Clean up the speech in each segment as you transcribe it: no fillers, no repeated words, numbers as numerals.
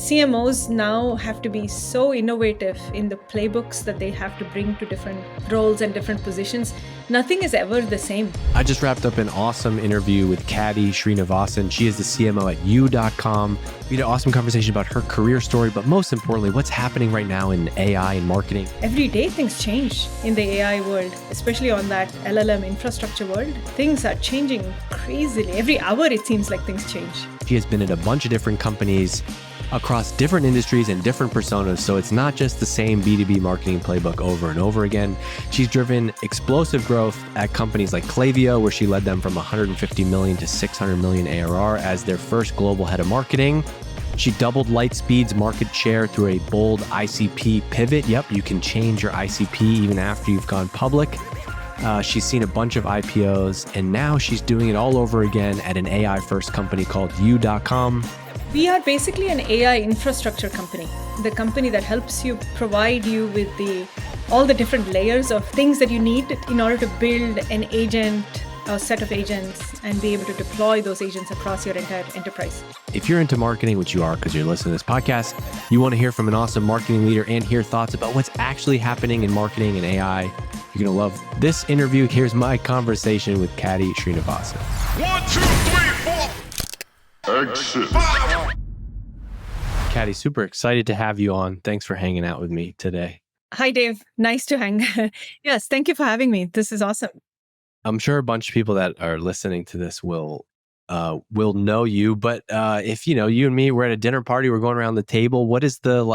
CMOs now have to be so innovative in the playbooks that they have to bring to different roles and different positions. Nothing is ever the same. I just wrapped up an awesome interview with Kady Srinivasan. She is the CMO at you.com. We had an awesome conversation about her career story, but most importantly, what's happening right now in AI and marketing. Every day things change in the AI world, especially on that LLM infrastructure world. Things are changing crazily. Every hour it seems like things change. She has been at a bunch of different companies across different industries and different personas. So it's not just the same B2B marketing playbook over and over again. She's driven explosive growth at companies like Klaviyo, where she led them from 150 million to 600 million ARR as their first global head of marketing. She doubled Lightspeed's market share through a bold ICP pivot. Yep, you can change your ICP even after you've gone public. She's seen a bunch of IPOs, and now she's doing it all over again at an AI-first company called you.com. We are basically an AI infrastructure company, the company that helps you provide you with all the different layers of things that you need in order to build an agent, a set of agents, and be able to deploy those agents across your entire enterprise. If you're into marketing, which you are because you're listening to this podcast, you want to hear from an awesome marketing leader and hear thoughts about what's actually happening in marketing and AI, you're going to love this interview. Here's my conversation with Kady Srinivasan. 1, 2, 3, 4. Exit. Kady, super excited to have you on. Thanks for hanging out with me today. Hi, Dave. Nice to hang. Yes, thank you for having me. This is awesome. I'm sure a bunch of people that are listening to this will know you, but if you and me, we're at a dinner party, we're going around the table. What is the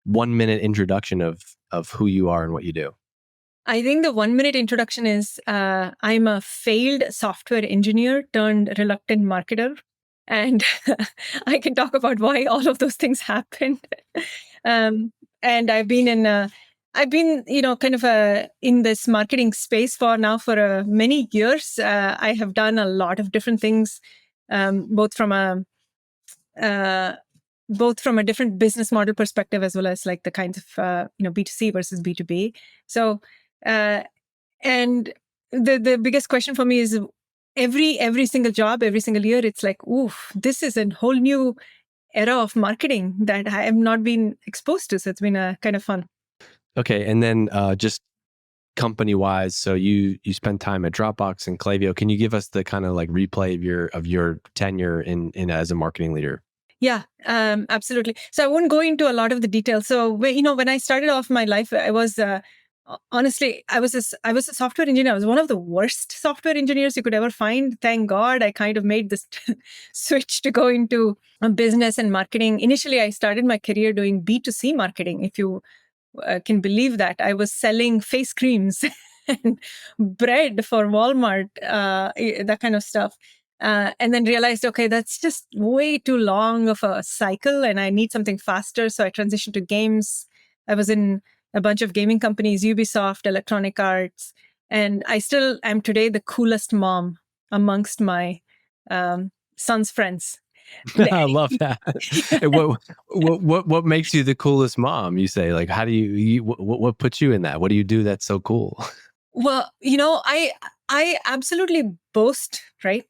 1 minute introduction of who you are and what you do? I think the 1 minute introduction is I'm a failed software engineer turned reluctant marketer. And I can talk about why all of those things happened. And I've been in this marketing space for many years. I have done a lot of different things, both from a different business model perspective, as well as like the kinds of B2C versus B2B. So, and the biggest question for me is, every single job, every single year, it's like, oof, this is a whole new era of marketing that I have not been exposed to. So it's been kind of fun. Okay. And then just company-wise, so you spent time at Dropbox and Klaviyo. Can you give us the kind of replay of your tenure in as a marketing leader? Yeah, absolutely. So I won't go into a lot of the details. So when I started off my life, I was honestly, I was a software engineer. I was one of the worst software engineers you could ever find. Thank God I kind of made this switch to go into business and marketing. Initially, I started my career doing B2C marketing, if you can believe that. I was selling face creams and bread for Walmart, that kind of stuff. And then realized, okay, that's just way too long of a cycle and I need something faster. So I transitioned to games. I was in a bunch of gaming companies, Ubisoft, Electronic Arts, and I still am today the coolest mom amongst my son's friends. I love that. What makes you the coolest mom? You say, how do you what puts you in that? What do you do that's so cool? Well, I absolutely boast, right,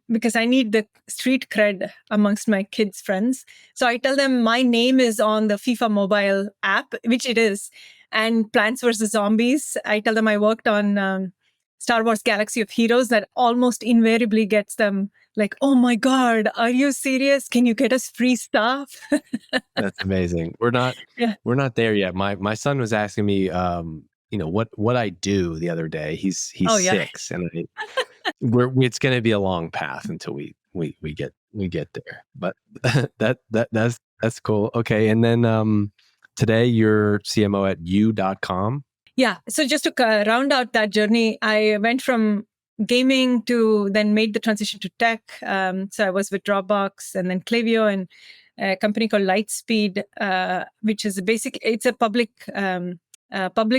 because I need the street cred amongst my kids' friends. So I tell them my name is on the FIFA mobile app, which it is, and Plants vs. Zombies. I tell them I worked on Star Wars Galaxy of Heroes. That almost invariably gets them like, oh my God, are you serious? Can you get us free stuff? That's amazing. We're not there yet. My son was asking me, what I do the other day. He's 6, and it's going to be a long path until we get there. But that's cool. Okay, and then today you're CMO at you.com. Yeah. So just to round out that journey, I went from gaming to then made the transition to tech. So I was with Dropbox and then Klaviyo and a company called Lightspeed, which is it's a public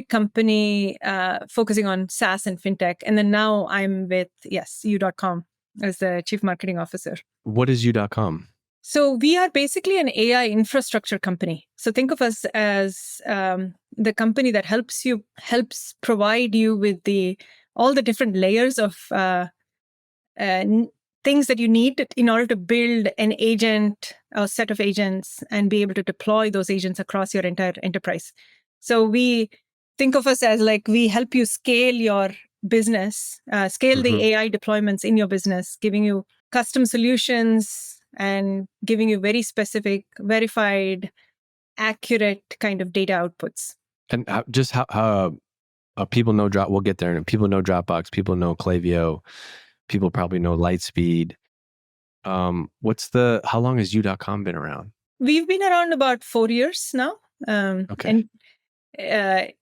company focusing on SaaS and fintech. And then now I'm with, you.com as the chief marketing officer. What is you.com? So we are basically an AI infrastructure company. So think of us as the company that helps provide you with all the different layers of things that you need in order to build an agent, a set of agents, and be able to deploy those agents across your entire enterprise. So we think of us as like we help you scale your business, scale the AI deployments in your business, giving you custom solutions and giving you very specific, verified, accurate kind of data outputs. And just how people know we'll get there. And people know Dropbox, people know Klaviyo, people probably know Lightspeed. How long has U.com been around? We've been around about 4 years now. Okay. And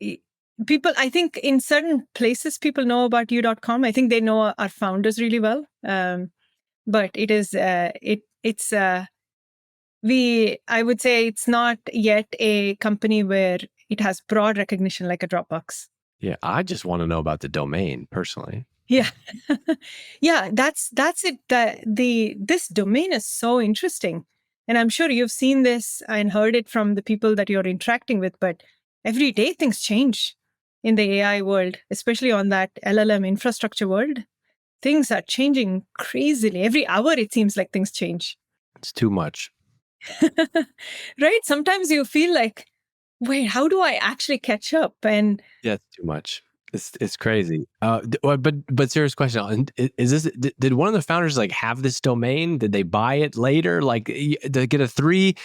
people, I think in certain places, people know about U.com. I think they know our founders really well. But it is, I would say it's not yet a company where it has broad recognition like a Dropbox. Yeah, I just want to know about the domain personally. Yeah. Yeah, that's it. This domain is so interesting. And I'm sure you've seen this and heard it from the people that you're interacting with, but every day things change in the AI world, especially on that LLM infrastructure world. Things are changing crazily. Every hour it seems like things change. It's too much. Right? Sometimes you feel like, wait, how do I actually catch up? And yeah, it's too much. It's crazy. But serious question: is this? Did one of the founders like have this domain? Did they buy it later? Like to get a 3?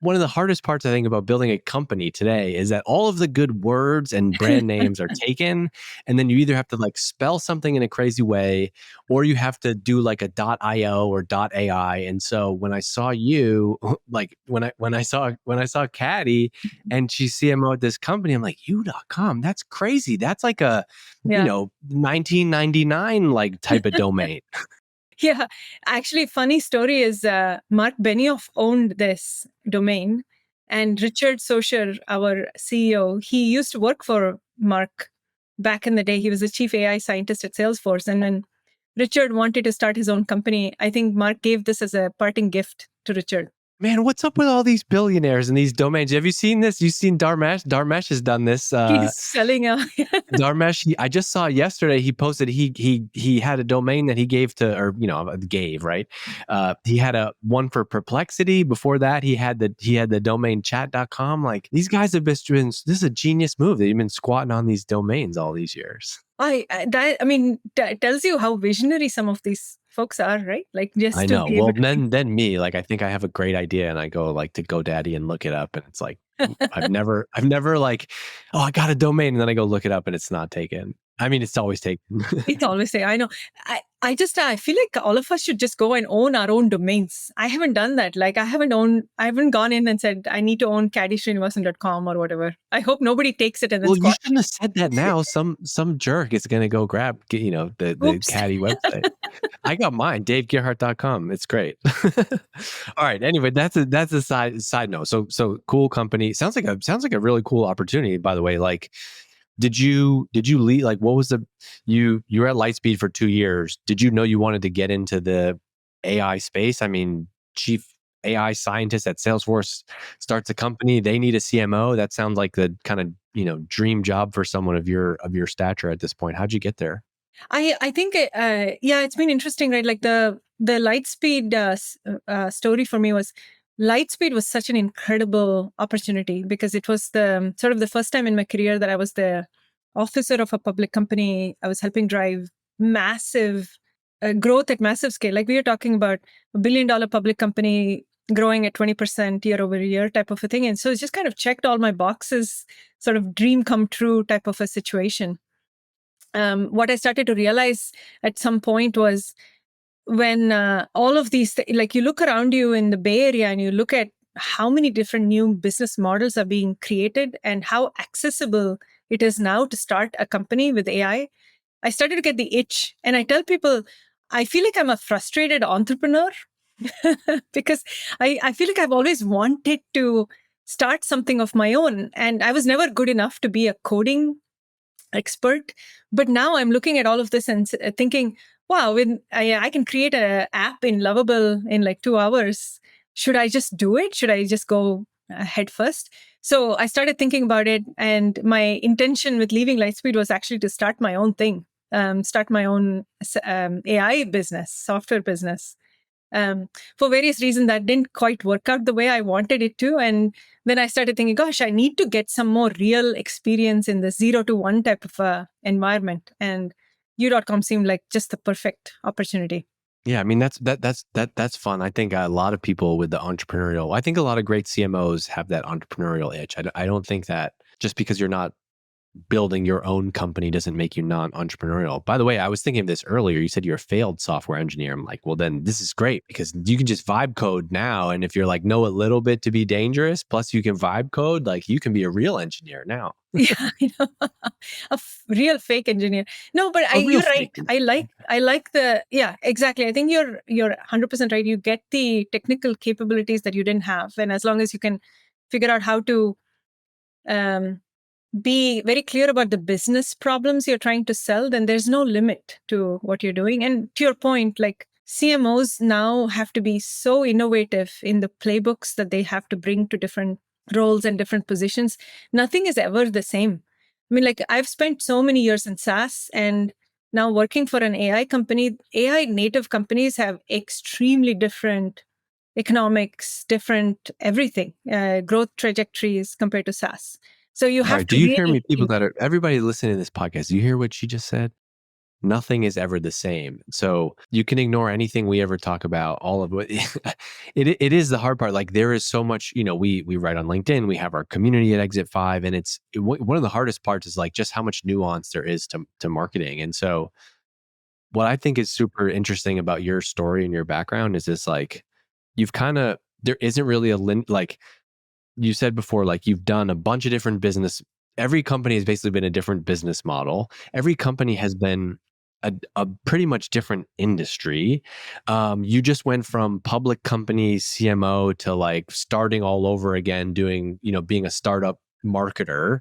One of the hardest parts I think about building a company today is that all of the good words and brand names are taken, and then you either have to like spell something in a crazy way, or you have to do like a .io or .ai. And so when I saw you, like when I saw Kady and she's CMO at this company, I'm like, U.com, that's crazy. That's like a 1999 like type of domain. Yeah, actually, funny story is Mark Benioff owned this domain, and Richard Socher, our CEO, he used to work for Mark back in the day. He was the chief AI scientist at Salesforce, and when Richard wanted to start his own company, I think Mark gave this as a parting gift to Richard. Man, what's up with all these billionaires and these domains? Have you seen this? You've seen Dharmesh? Dharmesh has done this. He's selling a Dharmesh, I just saw yesterday. He posted he had a domain that he gave to, or gave, right? He had a one for Perplexity. Before that, he had the domain chat.com. Like these guys have been. This is a genius move. They've been squatting on these domains all these years. That tells you how visionary some of these folks are, right? Like just I know. Well, then me, like I think I have a great idea, and I go like to GoDaddy and look it up, and it's like I've never like, oh, I got a domain, and then I go look it up, and it's not taken. I mean, it's always taken. It's always taken. I know. I feel like all of us should just go and own our own domains. I haven't done that. Like I haven't gone in and said I need to own KadySrinivasan.com or whatever. I hope nobody takes it and then well, you shouldn't have said that now. Some jerk is going to go grab the Kady website. I got mine, DaveGearhart.com. It's great. All right. Anyway, that's a side note. So cool company. Sounds like a really cool opportunity, by the way. Like, did you lead, like, what was you were at Lightspeed for 2 years. Did you know you wanted to get into the AI space? I mean, chief AI scientist at Salesforce starts a company. They need a CMO. That sounds like the kind of, dream job for someone of your stature at this point. How'd you get there? I think, it's been interesting, right? Like the Lightspeed story for me was Lightspeed was such an incredible opportunity because it was the sort of the first time in my career that I was the officer of a public company. I was helping drive massive growth at massive scale. Like we are talking about $1 billion public company growing at 20% year over year type of a thing. And so it just kind of checked all my boxes, sort of dream come true type of a situation. What I started to realize at some point was when all of these, like you look around you in the Bay Area and you look at how many different new business models are being created and how accessible it is now to start a company with AI, I started to get the itch. And I tell people, I feel like I'm a frustrated entrepreneur because I feel like I've always wanted to start something of my own. And I was never good enough to be a coding expert. But now I'm looking at all of this and thinking, wow, I can create an app in Lovable in like 2 hours. Should I just do it? Should I just go head first? So I started thinking about it. And my intention with leaving Lightspeed was actually to start my own thing. start my own AI business, software business. For various reasons, that didn't quite work out the way I wanted it to. And then I started thinking, gosh, I need to get some more real experience in the 0 to 1 type of environment. And U.com seemed like just the perfect opportunity. Yeah, I mean that's fun. I think a lot of people with the entrepreneurial. I think a lot of great CMOs have that entrepreneurial itch. I don't think that just because you're not building your own company doesn't make you non-entrepreneurial. By the way, I was thinking of this earlier. You said you're a failed software engineer. I'm like, well, then this is great because you can just vibe code now. And if you're like, know a little bit to be dangerous, plus you can vibe code, like you can be a real engineer now. Yeah, I know. Real fake engineer. No, but you're right. I like yeah, exactly. I think you're 100% right. You get the technical capabilities that you didn't have. And as long as you can figure out how to be very clear about the business problems you're trying to sell, then there's no limit to what you're doing. And to your point, like CMOs now have to be so innovative in the playbooks that they have to bring to different roles and different positions. Nothing is ever the same. I mean, like I've spent so many years in SaaS and now working for an AI company. AI native companies have extremely different economics, different everything, growth trajectories compared to SaaS. So you All have right. to Do you hear me? really People that are everybody listening to this podcast, do you hear what she just said? Nothing is ever the same. So you can ignore anything we ever talk about. All of it is the hard part. Like there is so much, we write on LinkedIn, we have our community at Exit 5, and one of the hardest parts is like just how much nuance there is to marketing. And so what I think is super interesting about your story and your background is this like there isn't really like you said before, like you've done a bunch of different business. Every company has basically been a different business model. Every company has been a pretty much different industry. You just went from public company CMO to like starting all over again, doing, being a startup marketer.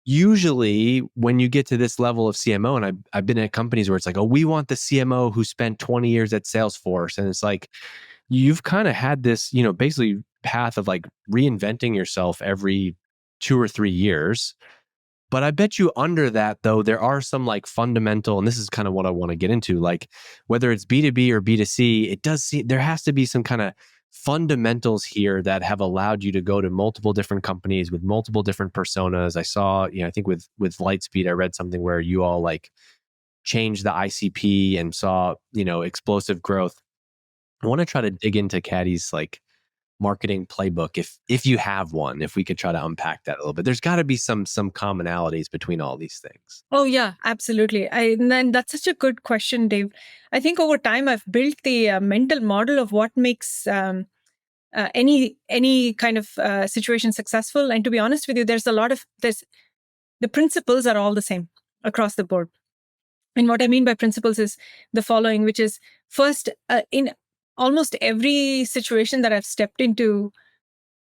Usually when you get to this level of CMO, and I've been at companies where it's like, oh, we want the CMO who spent 20 years at Salesforce. And it's like, you've kind of had this, basically path of like reinventing yourself every 2 or 3 years. But I bet you under that, though, there are some like fundamental, and this is kind of what I want to get into, like whether it's B2B or B2C, it does see there has to be some kind of fundamentals here that have allowed you to go to multiple different companies with multiple different personas. I saw, I think with Lightspeed, I read something where you all like changed the ICP and saw, explosive growth. I want to try to dig into Kady's like marketing playbook if you have one, if we could try to unpack that a little bit. There's got to be some commonalities between all these things. Oh yeah, absolutely. And that's such a good question, Dave. I think over time I've built the mental model of what makes any kind of situation successful. And to be honest with you, there's the principles are all the same across the board. And what I mean by principles is the following, which is first, in almost every situation that I've stepped into,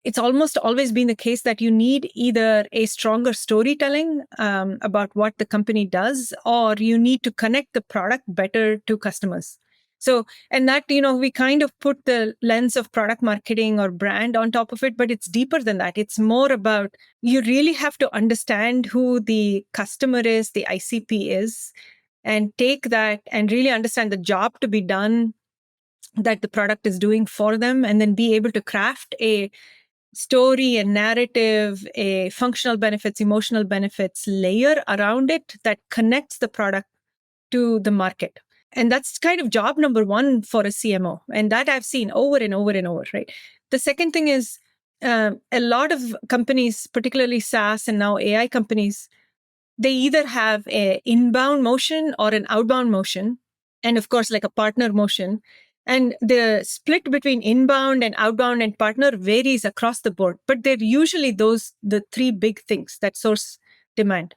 it's almost always been the case that you need either a stronger storytelling about what the company does, or you need to connect the product better to customers. So, and that, we kind of put the lens of product marketing or brand on top of it, but it's deeper than that. It's more about, you really have to understand who the customer is, the ICP is, and take that and really understand the job to be done that the product is doing for them, and then be able to craft a story, a narrative, a functional benefits, emotional benefits layer around it that connects the product to the market. And that's kind of job number one for a CMO. And that I've seen over and over and over, right? The second thing is a lot of companies, particularly SaaS and now AI companies, they either have an inbound motion or an outbound motion. And of course, like a partner motion. And the split between inbound and outbound and partner varies across the board. But they're usually the three big things that source demand.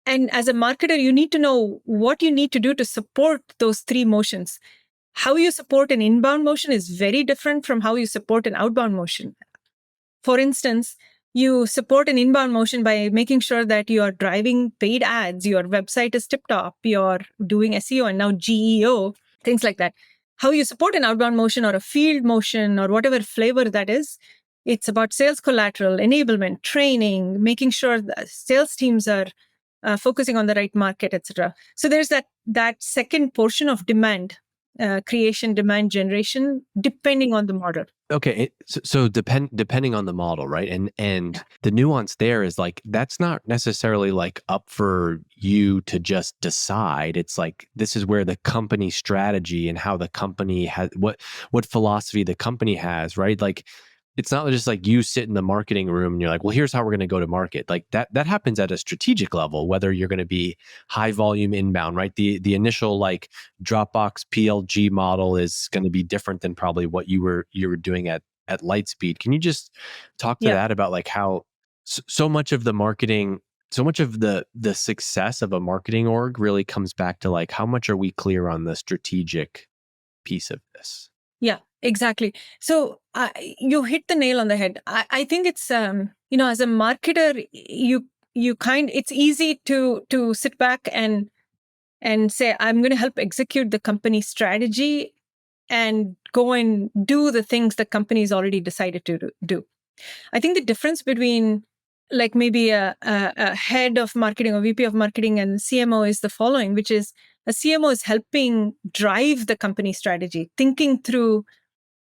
And as a marketer, you need to know what you need to do to support those three motions. How you support an inbound motion is very different from how you support an outbound motion. For instance, you support an inbound motion by making sure that you are driving paid ads, your website is tip-top, you're doing SEO and now GEO, things like that. How you support an outbound motion or a field motion or whatever flavor that is, it's about sales collateral, enablement, training, making sure the sales teams are focusing on the right market, etc. So there's that second portion of demand creation, demand generation, depending on the model. Okay, so depending on the model, right? And the nuance there is like that's not necessarily like up for you to just decide. It's like this is where the company strategy and how the company has what philosophy the company has, right? Like it's not just like you sit in the marketing room and you're like, well, here's how we're going to go to market. Like that happens at a strategic level, whether you're going to be high volume inbound, right? The initial like Dropbox PLG model is going to be different than probably what you were doing at Lightspeed. Can you just talk to Yeah. that about like how so much of the marketing, so much of the success of a marketing org really comes back to like how much are we clear on the strategic piece of this? Yeah, exactly. So you hit the nail on the head. I think it's as a marketer, it's easy to sit back and say, I'm going to help execute the company strategy and go and do the things the company's already decided to do. I think the difference between like maybe a head of marketing or VP of marketing and CMO is the following, which is a CMO is helping drive the company strategy, thinking through,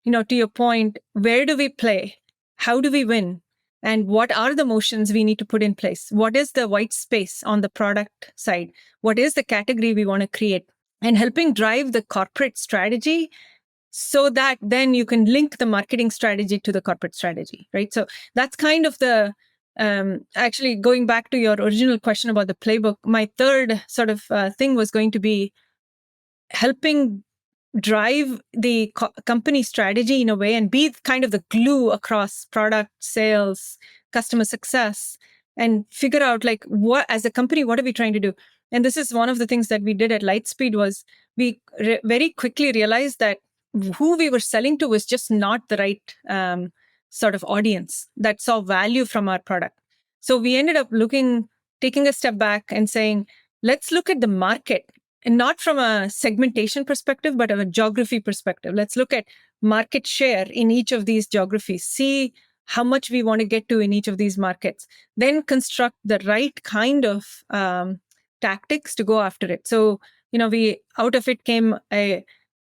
to your point, where do we play? How do we win? And what are the motions we need to put in place? What is the white space on the product side? What is the category we want to create? And helping drive the corporate strategy so that then you can link the marketing strategy to the corporate strategy, right? So that's kind of the, actually going back to your original question about the playbook, my third sort of thing was going to be helping drive the company strategy in a way and be kind of the glue across product, sales, customer success, and figure out like what, as a company, what are we trying to do? And this is one of the things that we did at Lightspeed was we very quickly realized that who we were selling to was just not the right sort of audience that saw value from our product. So we ended up taking a step back and saying, let's look at the market, and not from a segmentation perspective, but a geography perspective. Let's look at market share in each of these geographies, see how much we want to get to in each of these markets, then construct the right kind of tactics to go after it. So, out of it came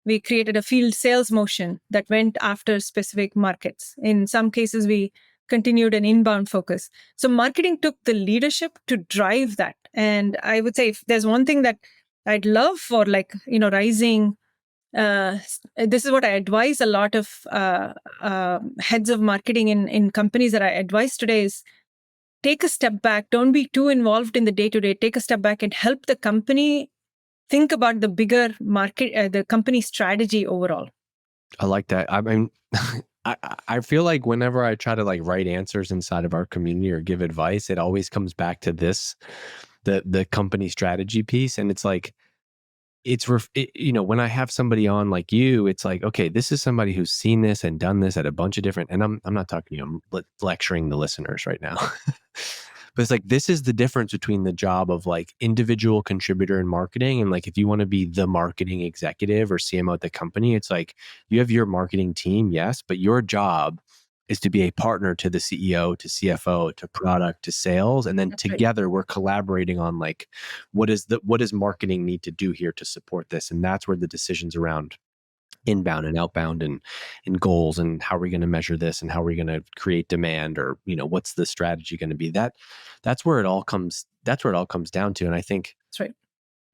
we created a field sales motion that went after specific markets. In some cases, we continued an inbound focus. So marketing took the leadership to drive that. And I would say if there's one thing that I'd love for rising, this is what I advise a lot of heads of marketing in companies that I advise today is take a step back. Don't be too involved in the day-to-day. Take a step back and help the company think about the bigger market, the company strategy overall. I like that. I mean, I feel like whenever I try to like write answers inside of our community or give advice, it always comes back to this, the company strategy piece. And it's like, when I have somebody on like you, it's like, okay, this is somebody who's seen this and done this at a bunch of different, and I'm not talking to you, I'm lecturing the listeners right now. But it's like, this is the difference between the job of like individual contributor in marketing. And like, if you want to be the marketing executive or CMO at the company, it's like you have your marketing team, yes, but your job is to be a partner to the CEO, to CFO, to product, to sales. And then That's together we're collaborating on like, what does marketing need to do here to support this? And that's where the decisions around inbound and outbound and goals and how are we going to measure this and how are we going to create demand, or what's the strategy going to be, that's where it all comes down to. And I think That's right.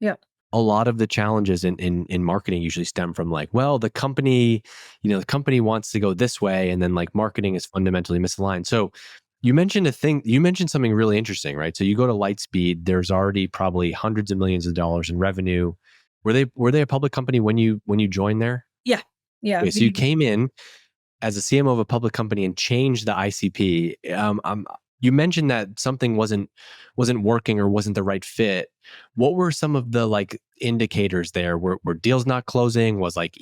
Yeah. a lot of the challenges in marketing usually stem from like, well, the company wants to go this way, and then like marketing is fundamentally misaligned. So you mentioned something really interesting, right? So you go to Lightspeed, there's already probably hundreds of millions of dollars in revenue. Were they a public company when you joined there? Yeah. Yeah. Okay, so you came in as a CMO of a public company and changed the ICP. You mentioned that something wasn't working or wasn't the right fit. What were some of the like indicators there? Were deals not closing? Was like,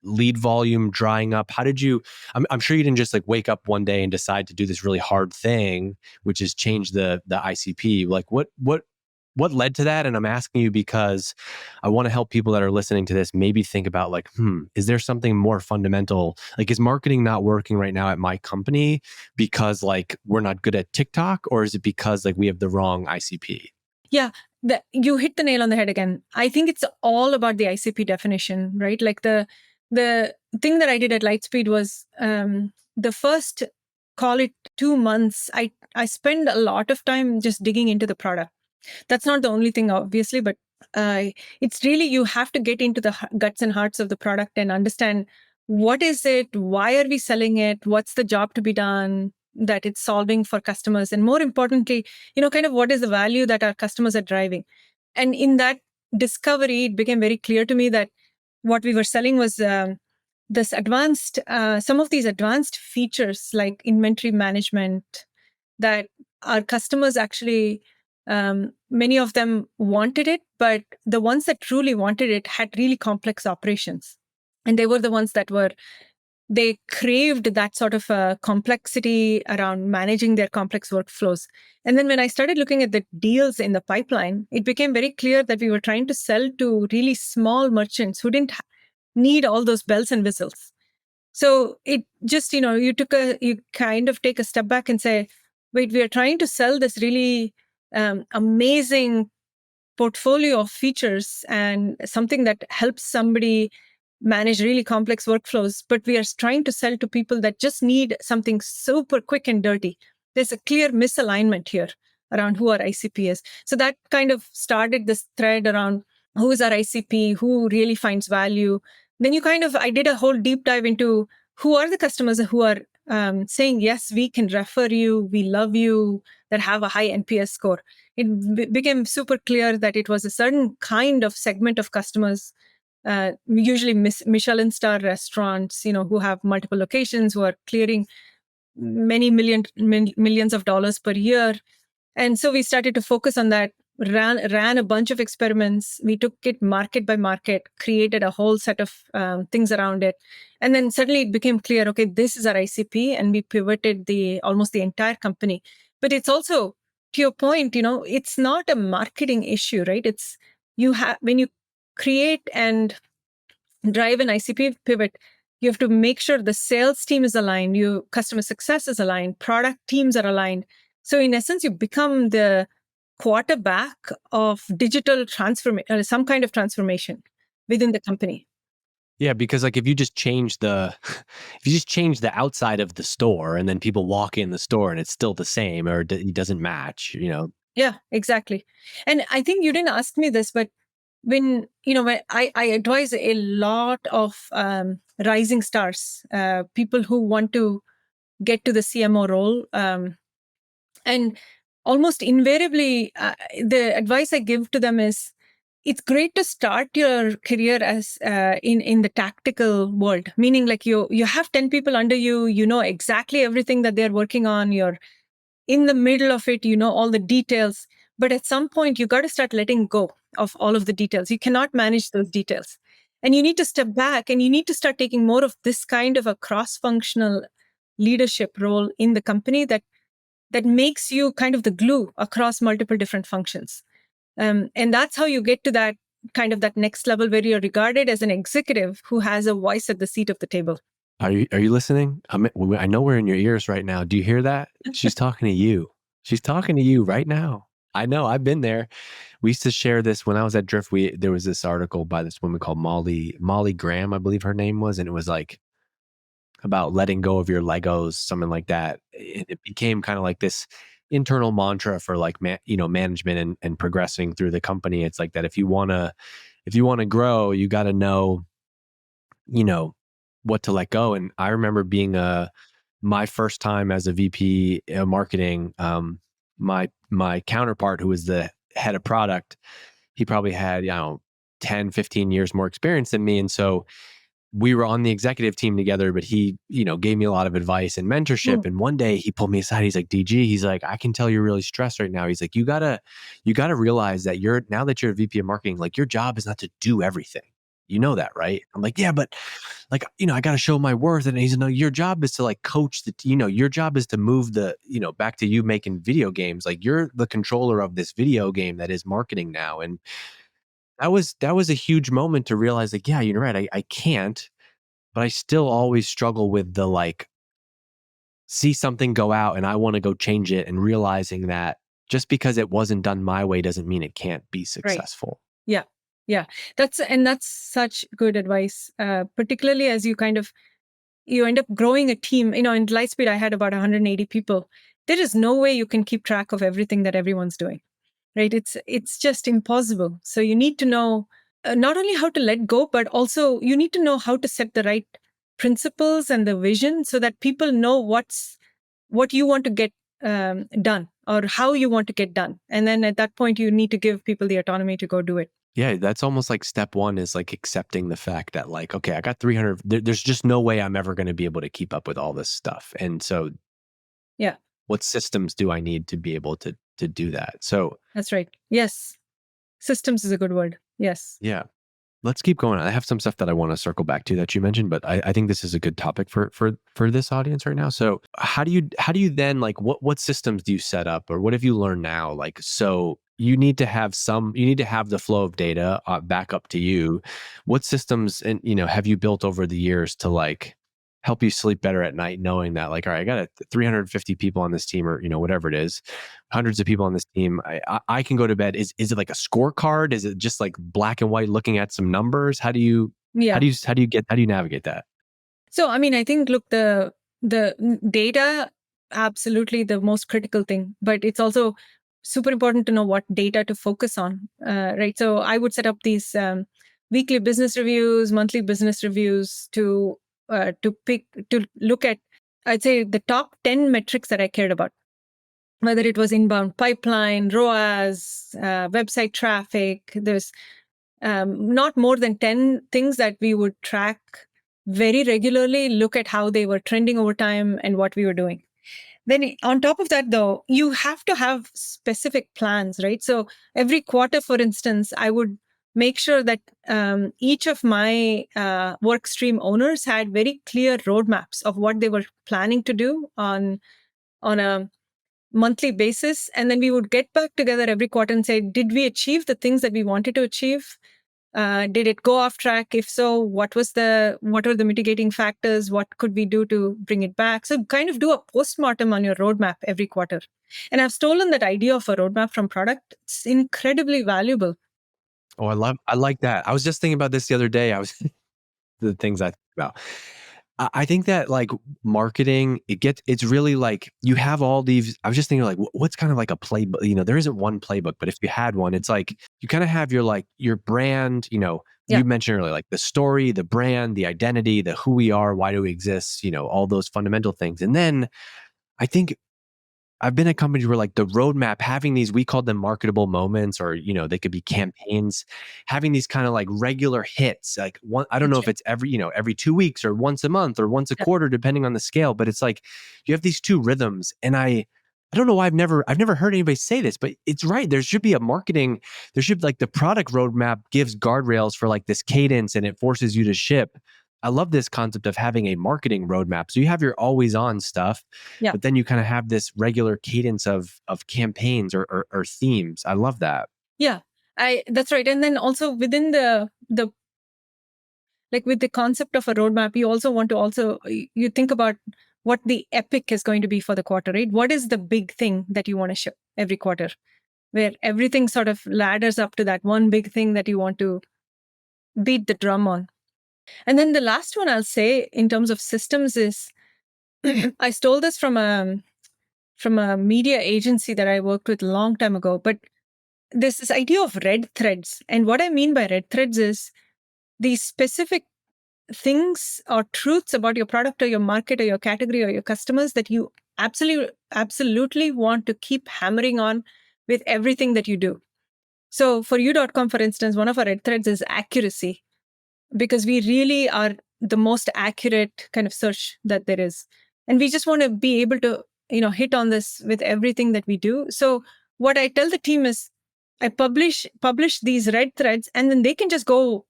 lead volume drying up? How did you, I'm sure you didn't just like wake up one day and decide to do this really hard thing, which is change the ICP. Like what led to that? And I'm asking you because I want to help people that are listening to this maybe think about like, is there something more fundamental? Like, is marketing not working right now at my company because like we're not good at TikTok, or is it because like we have the wrong ICP? Yeah, you hit the nail on the head again. I think it's all about the ICP definition, right? Like the thing that I did at Lightspeed was the first, call it 2 months, I spend a lot of time just digging into the product. That's not the only thing, obviously, but it's really, you have to get into the guts and hearts of the product and understand what is it, why are we selling it, what's the job to be done that it's solving for customers, and more importantly, kind of what is the value that our customers are driving. And in that discovery, it became very clear to me that what we were selling was this advanced, some of these advanced features like inventory management that our customers actually, many of them wanted it, but the ones that truly wanted it had really complex operations. And they were the ones that they craved that sort of complexity around managing their complex workflows. And then when I started looking at the deals in the pipeline, it became very clear that we were trying to sell to really small merchants who didn't need all those bells and whistles. So it just, you kind of take a step back and say, wait, we are trying to sell this really amazing portfolio of features and something that helps somebody manage really complex workflows, but we are trying to sell to people that just need something super quick and dirty. There's a clear misalignment here around who our ICP is. So that kind of started this thread around who is our ICP, who really finds value. Then I did a whole deep dive into who are the customers who are saying, yes, we can refer you, we love you, that have a high NPS score. It became super clear that it was a certain kind of segment of customers, usually Michelin star restaurants, who have multiple locations, who are clearing many millions of dollars per year. And so we started to focus on that, ran a bunch of experiments. We took it market by market, created a whole set of things around it. And then suddenly it became clear, okay, this is our ICP, and we pivoted almost the entire company. But it's also, to your point, it's not a marketing issue, right? It's when you create and drive an ICP pivot, you have to make sure the sales team is aligned, customer success is aligned, product teams are aligned. So in essence, you become the quarterback of digital transformation, some kind of transformation within the company. Yeah, because like if you just change the if you just change the outside of the store and then people walk in the store and it's still the same or it doesn't match, Yeah, exactly. And I think you didn't ask me this, but when I advise a lot of rising stars, people who want to get to the CMO role, and almost invariably, the advice I give to them is, it's great to start your career as in the tactical world, meaning like you have 10 people under you, you know exactly everything that they're working on, you're in the middle of it, you know all the details. But at some point, you got to start letting go of all of the details. You cannot manage those details. And you need to step back and you need to start taking more of this kind of a cross-functional leadership role in the company that makes you kind of the glue across multiple different functions. And that's how you get to that kind of that next level where you're regarded as an executive who has a voice at the seat of the table. Are you listening? I know we're in your ears right now. Do you hear that? She's talking to you. She's talking to you right now. I know. I've been there. We used to share this when I was at Drift. There was this article by this woman called Molly Graham, I believe her name was, and it was like about letting go of your Legos, something like that. It became kind of like this internal mantra for like management and progressing through the company. It's like that if you wanna grow, you got to know what to let go. And I remember being my first time as a VP of marketing, my counterpart who was the head of product, he probably had 10, 15 years more experience than me. And so we were on the executive team together, but he, gave me a lot of advice and mentorship. And one day he pulled me aside. He's like, DG, he's like, I can tell you're really stressed right now. He's like, you gotta realize that now that you're a VP of marketing, like your job is not to do everything. You know that, right? I'm like, yeah, but like, I got to show my worth. And he's like, no, your job is to like coach your job is to move back to you making video games. Like you're the controller of this video game that is marketing now. And that was a huge moment to realize like, yeah, you're right. I can't, but I still always struggle with the like, see something go out and I want to go change it and realizing that just because it wasn't done my way doesn't mean it can't be successful. Yeah. Yeah. That's such good advice, particularly as you end up growing a team. In Lightspeed, I had about 180 people. There is no way you can keep track of everything that everyone's doing, right? It's just impossible. So you need to know not only how to let go, but also you need to know how to set the right principles and the vision so that people know what you want to get done or how you want to get done. And then at that point, you need to give people the autonomy to go do it. Yeah, that's almost like step one is like accepting the fact that like, okay, I got 300. There's just no way I'm ever going to be able to keep up with all this stuff. And so, yeah, what systems do I need to be able to do that? So that's right. Yes, systems is a good word. Yes. yeah, let's keep going. I have some stuff that I want to circle back to that you mentioned, but I think this is a good topic for this audience right now. So how do you then like what systems do you set up, or what have you learned now? Like, so you need to have the flow of data back up to you. What systems and have you built over the years to like help you sleep better at night, knowing that like, all right, I got 350 people on this team, or whatever it is, hundreds of people on this team. I can go to bed. Is it like a scorecard? Is it just like black and white looking at some numbers? How do you navigate that? So I mean, I think look, the data, absolutely the most critical thing, but it's also super important to know what data to focus on, right? So I would set up these weekly business reviews, monthly business reviews to look at, I'd say, the top 10 metrics that I cared about, whether it was inbound pipeline, ROAS, website traffic. There's not more than 10 things that we would track very regularly, look at how they were trending over time and what we were doing. Then on top of that, though, you have to have specific plans, right? So every quarter, for instance, I would make sure that each of my work stream owners had very clear roadmaps of what they were planning to do on a monthly basis. And then we would get back together every quarter and say, did we achieve the things that we wanted to achieve? Did it go off track? If so, what were the mitigating factors? What could we do to bring it back? So kind of do a postmortem on your roadmap every quarter. And I've stolen that idea of a roadmap from product. It's incredibly valuable. Oh, I like that. I was just thinking about this the other day. The things I think about. I think that like marketing, it's really like you have all these. I was just thinking like, what's kind of like a playbook? There isn't one playbook, but if you had one, it's like you kind of have your brand. You mentioned earlier, like the story, the brand, the identity, the who we are, why do we exist? All those fundamental things, and then I think I've been at companies where like the roadmap, having these, we call them marketable moments, or, they could be campaigns, having these kind of like regular hits, like one, I don't know if it's every 2 weeks or once a month or once a quarter, depending on the scale, but it's like, you have these two rhythms. And I don't know why I've never heard anybody say this, but it's right. There should be like the product roadmap gives guardrails for like this cadence and it forces you to ship. I love this concept of having a marketing roadmap. So you have your always on stuff, but then you kind of have this regular cadence of campaigns or themes. I love that. Yeah, that's right. And then also within the like with the concept of a roadmap, you also want to you think about what the epic is going to be for the quarter, right? What is the big thing that you want to ship every quarter, where everything sort of ladders up to that one big thing that you want to beat the drum on. And then the last one I'll say in terms of systems is I stole this from a media agency that I worked with a long time ago, but there's this idea of red threads. And what I mean by red threads is these specific things or truths about your product or your market or your category or your customers that you absolutely want to keep hammering on with everything that you do. So for you.com, for instance, one of our red threads is accuracy, because we really are the most accurate kind of search that there is. And we just want to be able to, hit on this with everything that we do. So what I tell the team is I publish these red threads, and then they can just go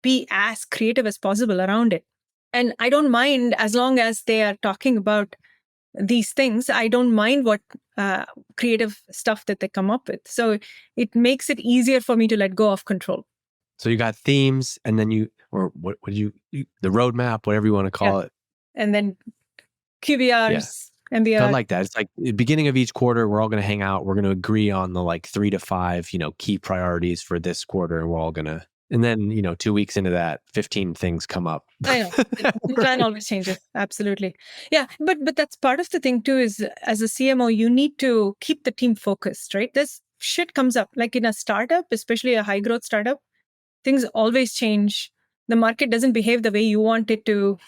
be as creative as possible around it. And I don't mind, as long as they are talking about these things, I don't mind what creative stuff that they come up with. So it makes it easier for me to let go of control. So you got themes, and then the roadmap, whatever you want to call it. And then QBRs, So I MBR. like that. It's like the beginning of each quarter, we're all going to hang out. We're going to agree on the like 3 to 5, key priorities for this quarter. And we're all going to, and then, 2 weeks into that, 15 things come up. I know. The plan always changes. Absolutely. Yeah. But that's part of the thing too, is as a CMO, you need to keep the team focused, right? This shit comes up. Like in a startup, especially a high growth startup, things always change. The market doesn't behave the way you want it to.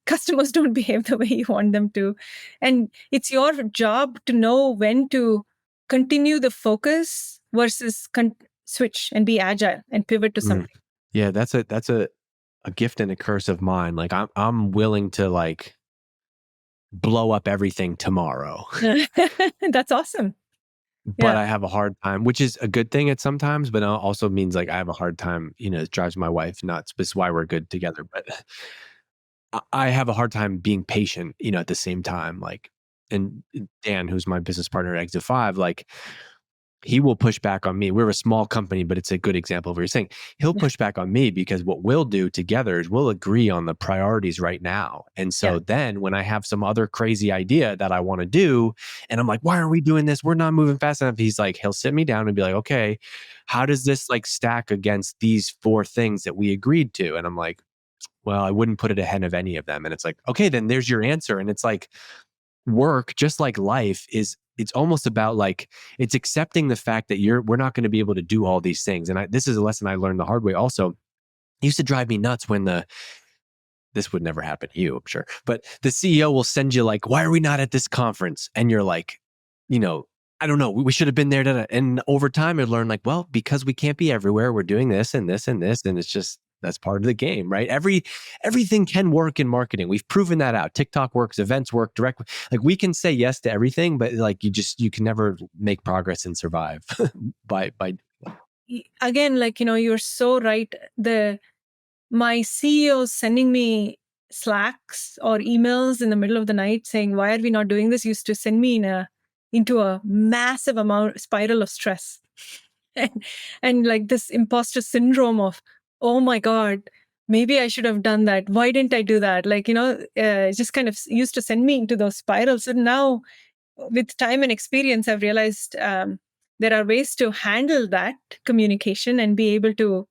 Customers don't behave the way you want them to. And it's your job to know when to continue the focus versus switch and be agile and pivot to Mm. something. Yeah, that's a gift and a curse of mine. Like I'm willing to like blow up everything tomorrow. That's awesome. But Yeah. I have a hard time, which is a good thing at sometimes, but it also means like I have a hard time, it drives my wife nuts. This is why we're good together. But I have a hard time being patient, at the same time. Like, and Dan, who's my business partner at Exit 5, like he will push back on me. We're a small company, but it's a good example of what you're saying. He'll Yeah. push back on me because what we'll do together is we'll agree on the priorities right now. And so Yeah. then when I have some other crazy idea that I want to do, and I'm like, why are we doing this? We're not moving fast enough. He'll sit me down and be like, okay, how does this like stack against these 4 things that we agreed to? And I'm like, well, I wouldn't put it ahead of any of them. And it's like, okay, then there's your answer. And it's like, work, just like life, it's almost about like it's accepting the fact that we're not going to be able to do all these things. And this is a lesson I learned the hard way also. It used to drive me nuts when this would never happen to you, I'm sure, but the CEO will send you like, why are we not at this conference? And you're like, I don't know, we should have been there. And over time you learn like, well, because we can't be everywhere, we're doing this and this and this. And it's just, that's part of the game, right? Everything can work in marketing. We've proven that out. TikTok works, events work, direct. Like we can say yes to everything, but like you can never make progress and survive by. Again, like, you're so right. My CEO sending me Slacks or emails in the middle of the night saying, why are we not doing this? Used to send me into a massive spiral of stress. and like this imposter syndrome of, oh my God, maybe I should have done that. Why didn't I do that? Like, just kind of used to send me into those spirals. And now with time and experience, I've realized there are ways to handle that communication and be able to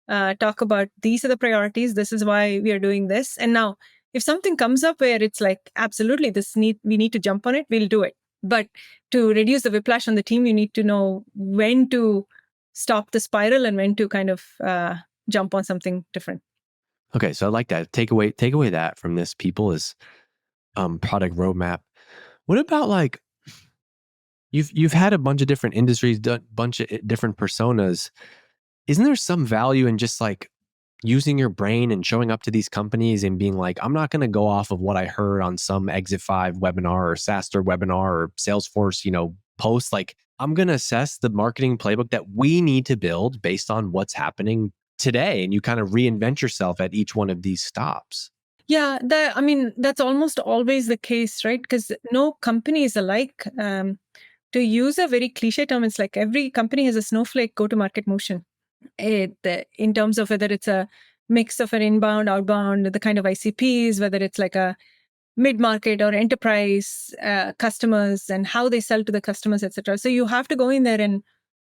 talk about these are the priorities. This is why we are doing this. And now if something comes up where it's like, absolutely, we need to jump on it, we'll do it. But to reduce the whiplash on the team, you need to know when to stop the spiral and when to kind of jump on something different. Okay, so I like that. Take away that from this. People is product roadmap. What about like you've had a bunch of different industries, done bunch of different personas. Isn't there some value in just like using your brain and showing up to these companies and being like, I'm not going to go off of what I heard on some Exit 5 webinar or SaaStr webinar or Salesforce, post. Like I'm going to assess the marketing playbook that we need to build based on what's happening today. And you kind of reinvent yourself at each one of these stops. Yeah, that's almost always the case, right? Because no company is alike. To use a very cliche term, it's like every company has a snowflake go-to-market motion. In terms of whether it's a mix of an inbound, outbound, the kind of ICPs, whether it's like a mid-market or enterprise customers and how they sell to the customers, etc. So you have to go in there and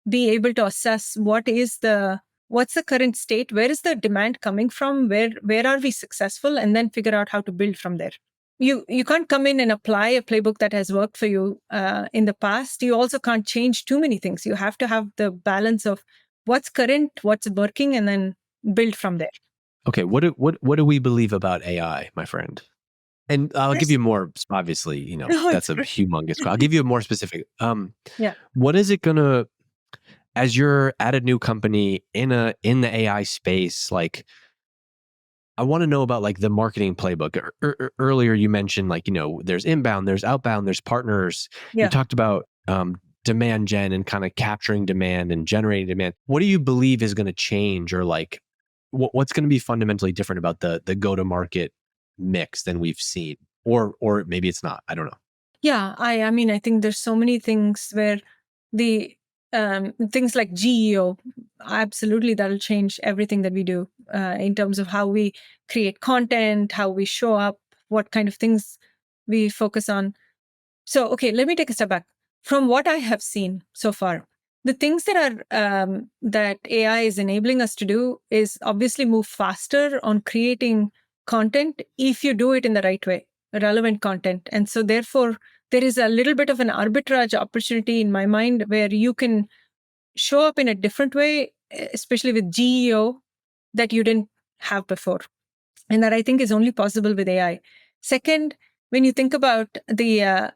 be able to assess what's the current state, where is the demand coming from, where are we successful, and then figure out how to build from there. You can't come in and apply a playbook that has worked for you in the past. You also can't change too many things. You have to have the balance of what's current, what's working, and then build from there. Okay, what do we believe about AI, my friend? And I'll give you more, obviously, No, that's a humongous. I'll give you a more specific. Yeah. What is it gonna, as you're at a new company in the AI space, like, I want to know about like the marketing playbook. Earlier, you mentioned like, there's inbound, there's outbound, there's partners. You Yeah. talked about demand gen and kind of capturing demand and generating demand. What do you believe is going to change, or like what's going to be fundamentally different about the go-to-market mix than we've seen? Or maybe it's not. I don't know. Yeah. I think there's so many things where the things like GEO, absolutely, that'll change everything that we do in terms of how we create content, how we show up, what kind of things we focus on. So, okay, let me take a step back. From what I have seen so far, the things that are that AI is enabling us to do is obviously move faster on creating content if you do it in the right way, relevant content. And so, therefore, there is a little bit of an arbitrage opportunity in my mind where you can show up in a different way, especially with GEO that you didn't have before. And that I think is only possible with AI. Second, when you think about the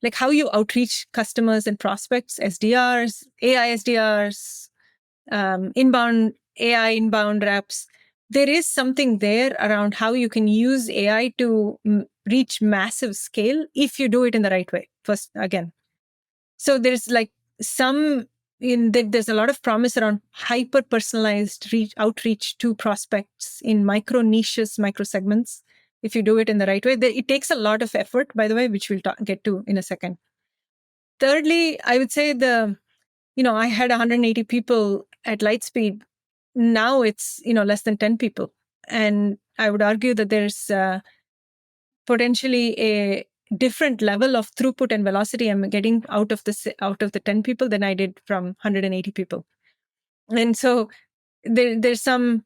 like how you outreach customers and prospects, SDRs, AI SDRs, inbound AI inbound reps, there is something there around how you can use AI to reach massive scale if you do it in the right way. First, again, so there's like there's a lot of promise around hyper personalized outreach to prospects in micro niches, micro segments. If you do it in the right way, it takes a lot of effort, by the way, which we'll get to in a second. Thirdly, I would say I had 180 people at Lightspeed. Now it's, less than 10 people. And I would argue that there's potentially a different level of throughput and velocity I'm getting out of the 10 people than I did from 180 people. And so there's some.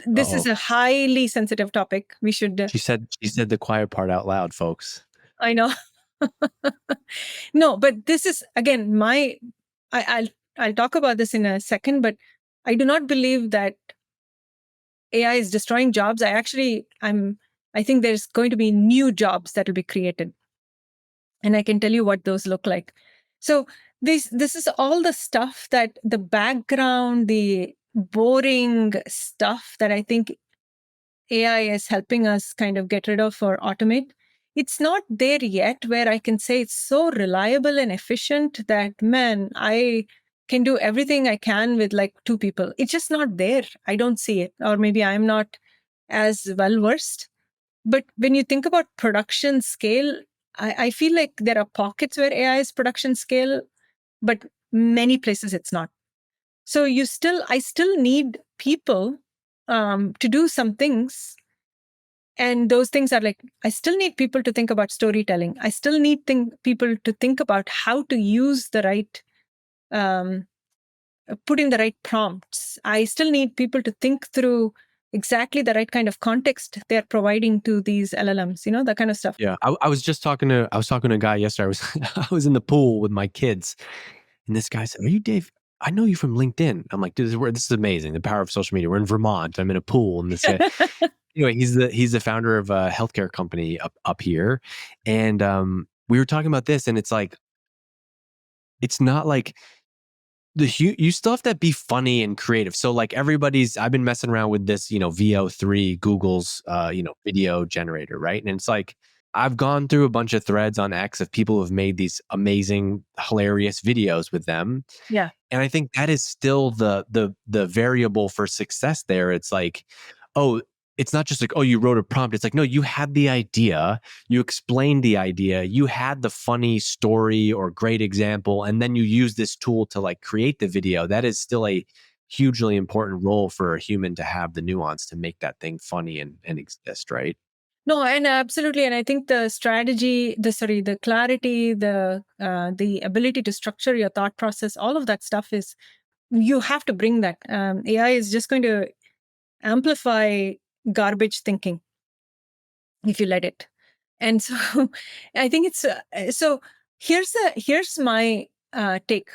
This is a highly sensitive topic. We should. She said the quiet part out loud, folks. I know. No, but this is again I'll talk about this in a second, but I do not believe that AI is destroying jobs. I think there's going to be new jobs that will be created. And I can tell you what those look like. So this is all the stuff that the background, the boring stuff that I think AI is helping us kind of get rid of or automate. It's not there yet where I can say it's so reliable and efficient that, man, I can do everything I can with like 2 people. It's just not there. I don't see it. Or maybe I'm not as well versed. But when you think about production scale, I feel like there are pockets where AI is production scale, but many places it's not. So I still need people to do some things. And those things are like, I still need people to think about storytelling. I still need people to think about how to use the right, put in the right prompts. I still need people to think through exactly the right kind of context they're providing to these LLMs, that kind of stuff. Yeah. I was talking to a guy yesterday. I was in the pool with my kids, and this guy said, "Are you Dave? I know you from LinkedIn." I'm like, "Dude, this is amazing. The power of social media. We're in Vermont. I'm in a pool." And this guy, anyway, he's the founder of a healthcare company up here. And we were talking about this, and it's like, it's not like you still have to be funny and creative. So like I've been messing around with this, VO3, Google's, video generator, right? And it's like, I've gone through a bunch of threads on X of people who have made these amazing, hilarious videos with them. Yeah. And I think that is still the variable for success there. It's like, oh, it's not just like, oh, you wrote a prompt. It's like, no, you had the idea, you explained the idea, you had the funny story or great example, and then you use this tool to like create the video. That is still a hugely important role for a human to have the nuance to make that thing funny and exist, right? No, and absolutely. And I think the strategy, the clarity, the ability to structure your thought process, all of that stuff is, you have to bring that. AI is just going to amplify garbage thinking if you let it. And so I think it's, so here's my take.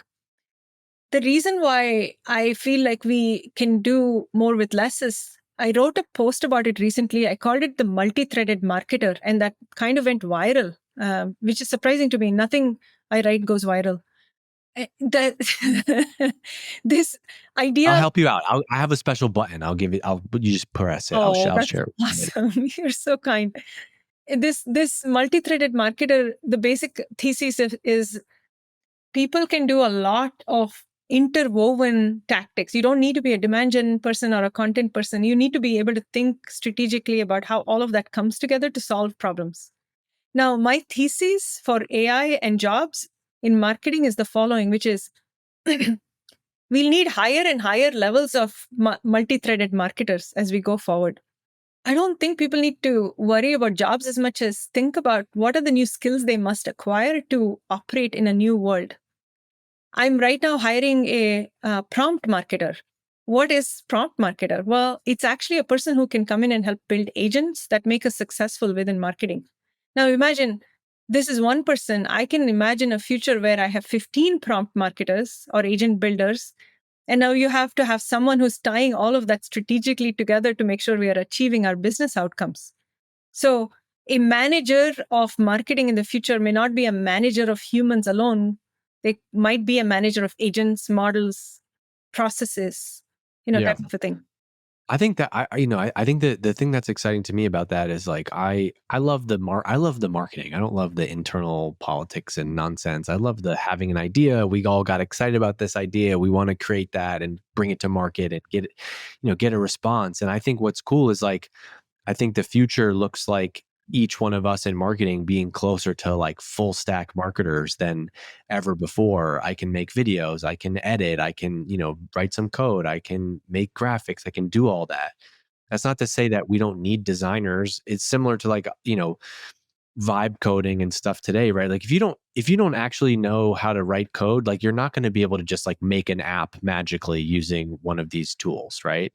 The reason why I feel like we can do more with less is, I wrote a post about it recently. I called it the multi-threaded marketer, and that kind of went viral, which is surprising to me. Nothing I write goes viral. That this idea. I'll help you out. I have a special button. You just press it. I'll share it. Awesome. You're so kind. This multi-threaded marketer, the basic thesis is people can do a lot of interwoven tactics. You don't need to be a demand gen person or a content person. You need to be able to think strategically about how all of that comes together to solve problems. Now, my thesis for AI and jobs in marketing is the following, which is we'll need higher and higher levels of multi-threaded marketers as we go forward. I don't think people need to worry about jobs as much as think about what are the new skills they must acquire to operate in a new world. I'm right now hiring a prompt marketer. What is prompt marketer? Well, it's actually a person who can come in and help build agents that make us successful within marketing. Now imagine this is one person. I can imagine a future where I have 15 prompt marketers or agent builders. And now you have to have someone who's tying all of that strategically together to make sure we are achieving our business outcomes. So a manager of marketing in the future may not be a manager of humans alone. They might be a manager of agents, models, processes, Yeah. type of a thing. I think that I think that the thing that's exciting to me about that is like I love I love the marketing. I don't love the internal politics and nonsense. I love the having an idea. We all got excited about this idea. We want to create that and bring it to market and get it, get a response. And I think what's cool is like I think the future looks like each one of us in marketing being closer to like full stack marketers than ever before. I can make videos, I can edit, I can, write some code, I can make graphics, I can do all that. That's not to say that we don't need designers. It's similar to like, vibe coding and stuff today, right? Like if you don't actually know how to write code, like you're not going to be able to just like make an app magically using one of these tools, right?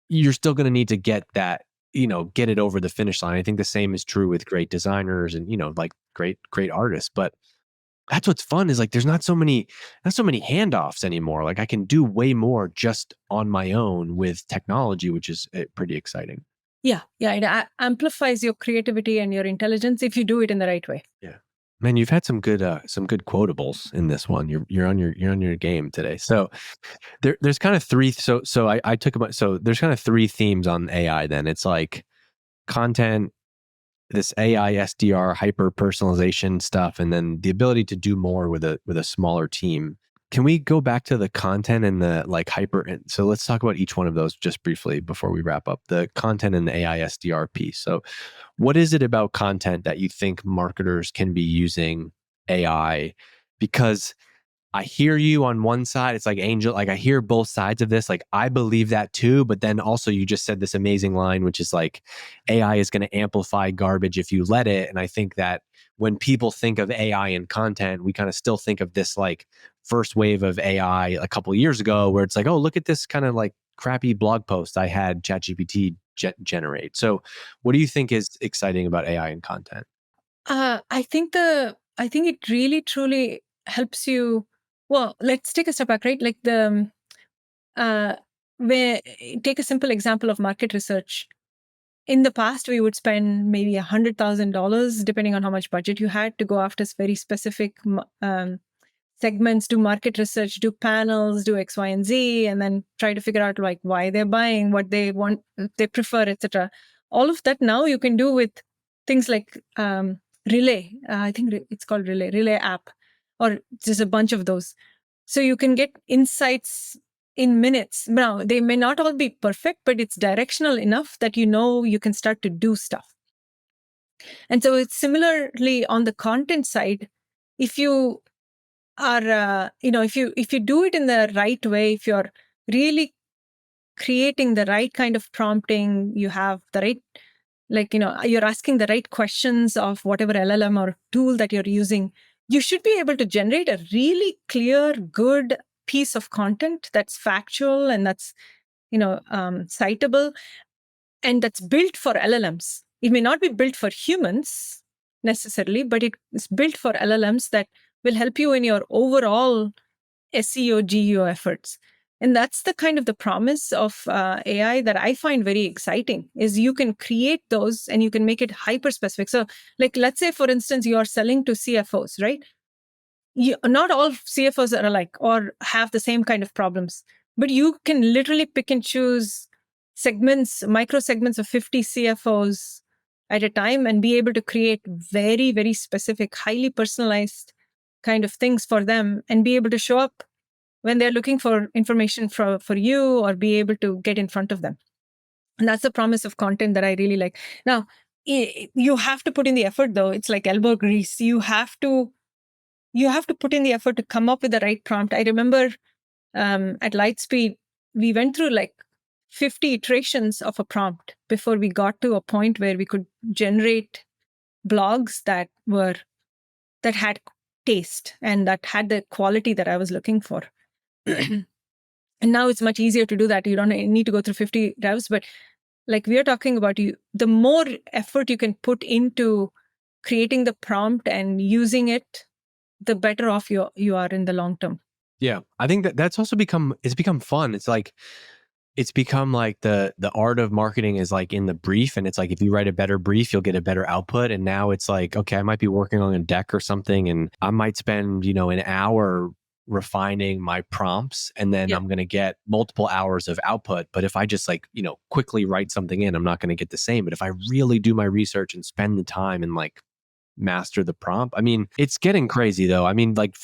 You're still going to need to get that, get it over the finish line. I think the same is true with great designers and, like great artists. But that's what's fun is like there's not so many handoffs anymore. Like I can do way more just on my own with technology, which is pretty exciting. Yeah. It amplifies your creativity and your intelligence if you do it in the right way. Yeah. Man, you've had some good quotables in this one. You're on your game today. So there's kind of three. So I took about, so there's kind of three themes on AI then. It's like content, this AI SDR hyper personalization stuff, and then the ability to do more with a smaller team. Can we go back to the content and the like hyper? So let's talk about each one of those just briefly before we wrap up. The content and the AI SDR piece. So what is it about content that you think marketers can be using AI? Because I hear you on one side. It's like Angel, like I hear both sides of this. Like I believe that too. But then also you just said this amazing line, which is like AI is going to amplify garbage if you let it. And I think that when people think of AI and content, we kind of still think of this like first wave of AI a couple of years ago where it's like, oh, look at this kind of like crappy blog post I had ChatGPT generate. So what do you think is exciting about AI and content? I think it really truly helps you. Well, let's take a step back, right? Like where take a simple example of market research. In the past, we would spend maybe $100,000, depending on how much budget you had, to go after very specific segments, do market research, do panels, do X, Y, and Z, and then try to figure out like why they're buying, what they want, they prefer, etc. All of that now you can do with things like Relay. I think it's called Relay app, or just a bunch of those. So you can get insights in minutes. Now, they may not all be perfect, but it's directional enough that you can start to do stuff. And so it's similarly on the content side. If you are, if you do it in the right way, if you're really creating the right kind of prompting, you have the right, you're asking the right questions of whatever LLM or tool that you're using, you should be able to generate a really clear, good piece of content that's factual and that's, citable and that's built for LLMs. It may not be built for humans necessarily, but it is built for LLMs that will help you in your overall SEO, GEO efforts. And that's the kind of the promise of AI that I find very exciting is you can create those and you can make it hyper specific. So like, let's say, for instance, you are selling to CFOs, right? Not all CFOs are alike or have the same kind of problems, but you can literally pick and choose segments, micro segments of 50 CFOs at a time and be able to create very, very specific, highly personalized kind of things for them and be able to show up when they're looking for information for you or be able to get in front of them. And that's the promise of content that I really like. Now, you have to put in the effort, though. It's like elbow grease. You have to put in the effort to come up with the right prompt. I remember at Lightspeed, we went through like 50 iterations of a prompt before we got to a point where we could generate blogs that had taste and that had the quality that I was looking for. And now it's much easier to do that. You don't need to go through 50 drafts, but like we are talking about, the more effort you can put into creating the prompt and using it, the better off you are in the long term. Yeah. I think that's also become fun. It's become like the art of marketing is like in the brief, and it's like if you write a better brief, you'll get a better output. And now it's like, okay, I might be working on a deck or something, and I might spend, an hour refining my prompts, and then I'm going to get multiple hours of output. But if I just like, quickly write something in, I'm not going to get the same. But if I really do my research and spend the time and like master the prompt, I mean, it's getting crazy though. I mean, like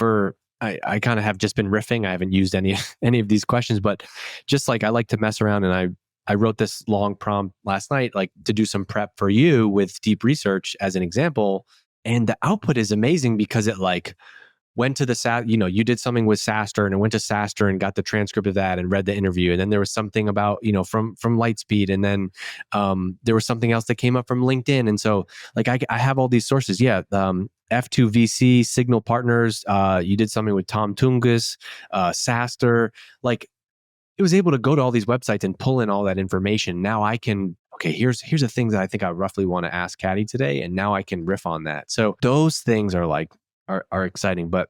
I kind of have just been riffing. I haven't used any of these questions, but just like I like to mess around, and I wrote this long prompt last night, like to do some prep for you with deep research as an example. And the output is amazing because it like went to the you did something with SaaStr, and it went to SaaStr and got the transcript of that and read the interview. And then there was something about, from Lightspeed. And then there was something else that came up from LinkedIn. And so like I have all these sources. Yeah. F2VC, Signal Partners. You did something with Tom Tungus, SaaStr. Like it was able to go to all these websites and pull in all that information. Now I can, okay, here's the things that I think I roughly want to ask Kady today. And now I can riff on that. So those things are like, are exciting, but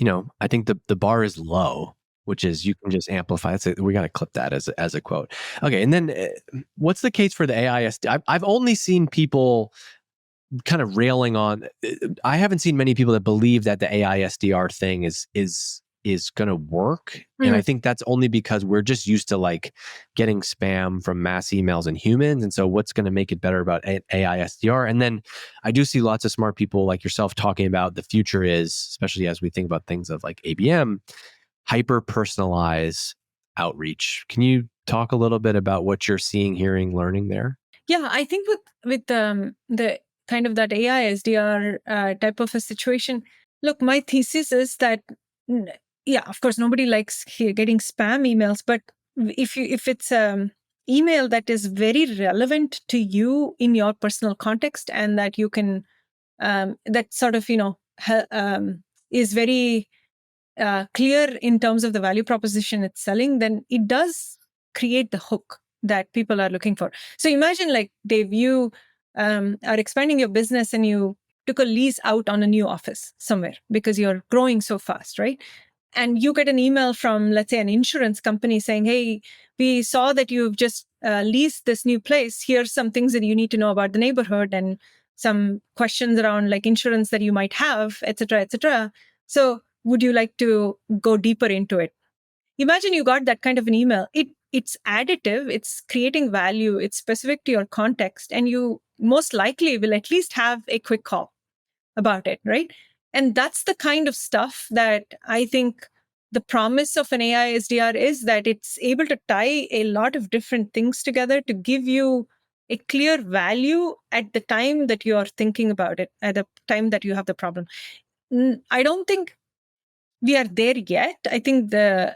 I think the bar is low, which is you can just amplify. We got to clip that as a quote. Okay, and then what's the case for the AISD? I've only seen people kind of railing on. I haven't seen many people that believe that the AISDR thing is going to work. And I think that's only because we're just used to like getting spam from mass emails and humans. And so what's going to make it better about AISDR? And then I do see lots of smart people like yourself talking about the future is, especially as we think about things of like ABM, hyper personalized outreach. Can you talk a little bit about what you're seeing, hearing, learning there? Yeah, I think with the kind of that AISDR type of a situation, look, my thesis is that yeah, of course, nobody likes getting spam emails, but if it's email that is very relevant to you in your personal context, and that you can that sort of is very clear in terms of the value proposition it's selling, then it does create the hook that people are looking for. So imagine like, Dave, you are expanding your business and you took a lease out on a new office somewhere because you're growing so fast, right? And you get an email from, let's say, an insurance company saying, hey, we saw that you've just leased this new place. Here's some things that you need to know about the neighborhood and some questions around like insurance that you might have, et cetera, et cetera. So would you like to go deeper into it? Imagine you got that kind of an email. It's additive, it's creating value, it's specific to your context, and you most likely will at least have a quick call about it, right? And that's the kind of stuff that I think the promise of an AI SDR is, that it's able to tie a lot of different things together to give you a clear value at the time that you are thinking about it, at the time that you have the problem. I don't think we are there yet. I think the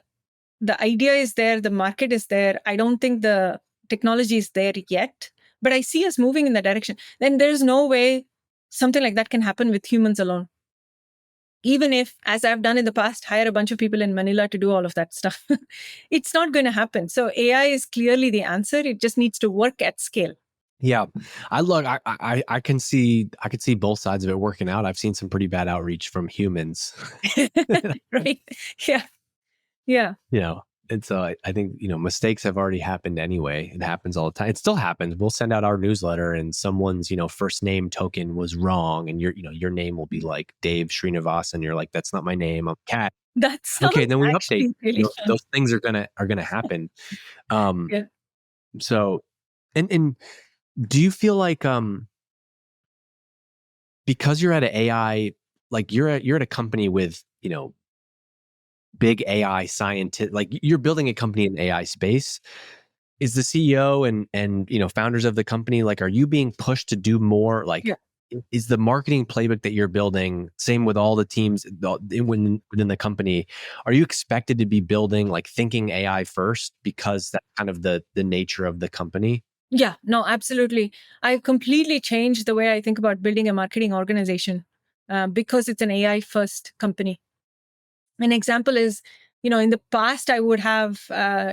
idea is there, the market is there. I don't think the technology is there yet, but I see us moving in that direction. Then there's no way something like that can happen with humans alone. Even if, as I've done in the past, hire a bunch of people in Manila to do all of that stuff, it's not going to happen. So AI is clearly the answer. It just needs to work at scale. Yeah, I can see both sides of it working out. I've seen some pretty bad outreach from humans. Right? Yeah. And so I think, mistakes have already happened anyway. It happens all the time. It still happens. We'll send out our newsletter and someone's, first name token was wrong. And your name will be like Dave Srinivasan. You're like, that's not my name. I'm Kat. That's okay. Then we update. Really those things are gonna happen. Yeah. So, and do you feel like, because you're at an AI, like you're at a company with, big AI scientist, like you're building a company in the AI space. Is the CEO and founders of the company, like, are you being pushed to do more? Like, is the marketing playbook that you're building, same with all the teams within the company, are you expected to be building like thinking AI first because that's kind of the nature of the company? Yeah, no, absolutely. I've completely changed the way I think about building a marketing organization because it's an AI first company. An example is, in the past, I would have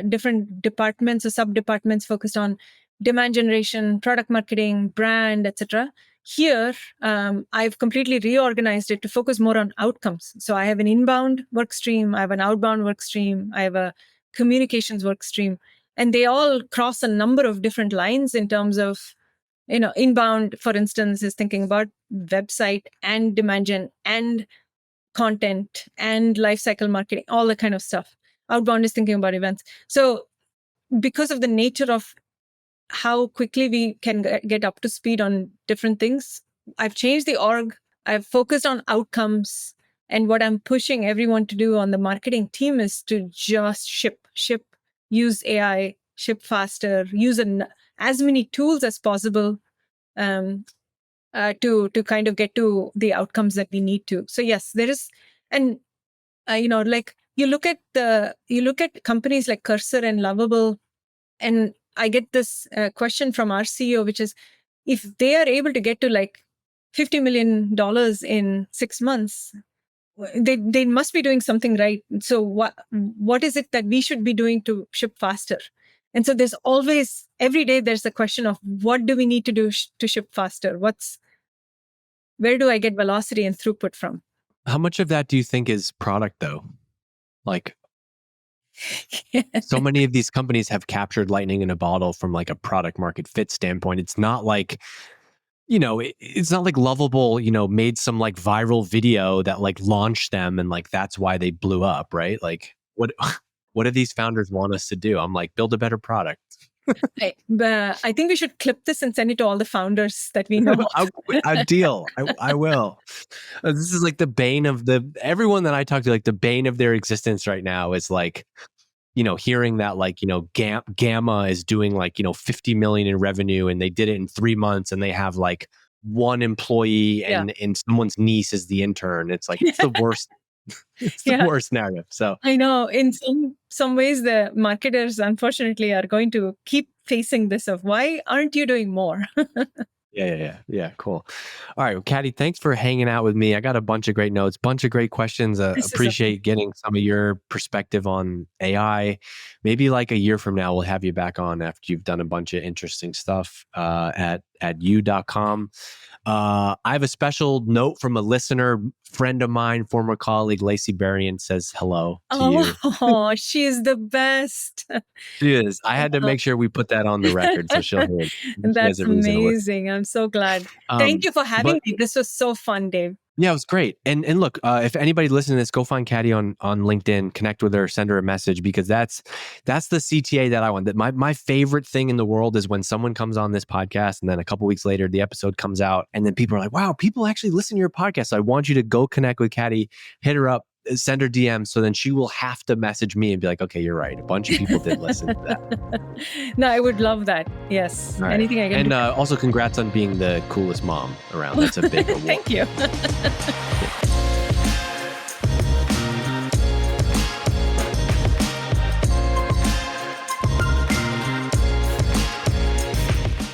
different departments or sub departments focused on demand generation, product marketing, brand, etc. Here, I've completely reorganized it to focus more on outcomes. So I have an inbound work stream, I have an outbound work stream, I have a communications work stream, and they all cross a number of different lines in terms of, inbound, for instance, is thinking about website and demand gen and content and lifecycle marketing, all that kind of stuff. Outbound is thinking about events. So because of the nature of how quickly we can get up to speed on different things, I've changed the org. I've focused on outcomes. And what I'm pushing everyone to do on the marketing team is to just ship, use AI, ship faster, use as many tools as possible to kind of get to the outcomes that we need to. So yes, there is, and like you look at companies like Cursor and Lovable, and I get this question from our CEO, which is, if they are able to get to like $50 million in 6 months, they must be doing something right. So what is it that we should be doing to ship faster? And so there's always, every day, there's a question of what do we need to do to ship faster? Where do I get velocity and throughput from? How much of that do you think is product though? Like, so many of these companies have captured lightning in a bottle from like a product market fit standpoint. It's not like, it's not like Lovable, made some like viral video that like launched them and like that's why they blew up, right? Like what do these founders want us to do? I'm like, build a better product. I think we should clip this and send it to all the founders that we know. A deal. I will. This is like the bane of everyone that I talk to, like the bane of their existence right now is like, hearing that like, Gamma is doing like, 50 million in revenue and they did it in 3 months and they have like one employee and someone's niece is the intern. It's like, it's the worst. It's the worst narrative. So I know in some ways the marketers unfortunately are going to keep facing this of why aren't you doing more? Yeah. Cool. All right, well, Kady, thanks for hanging out with me. I got a bunch of great notes, bunch of great questions. Appreciate getting some of your perspective on AI. Maybe like a year from now, we'll have you back on after you've done a bunch of interesting stuff at you.com. I have a special note from a listener, friend of mine, former colleague, Lacey Berrien, says hello to you. Oh, she is the best. She is. I had to make sure we put that on the record so she'll hear it. That's amazing. I'm so glad. Thank you for having me. This was so fun, Dave. Yeah, it was great. And look, if anybody listening to this, go find Kady on LinkedIn, connect with her, send her a message, because that's the CTA that I want. That my favorite thing in the world is when someone comes on this podcast and then a couple weeks later the episode comes out and then people are like, wow, people actually listen to your podcast. So I want you to go connect with Kady, hit her up, send her DM, so then she will have to message me and be like, okay, you're right. A bunch of people did listen to that. No, I would love that. Yes. Right. Anything I can do. And also congrats on being the coolest mom around. That's a big award. Thank you.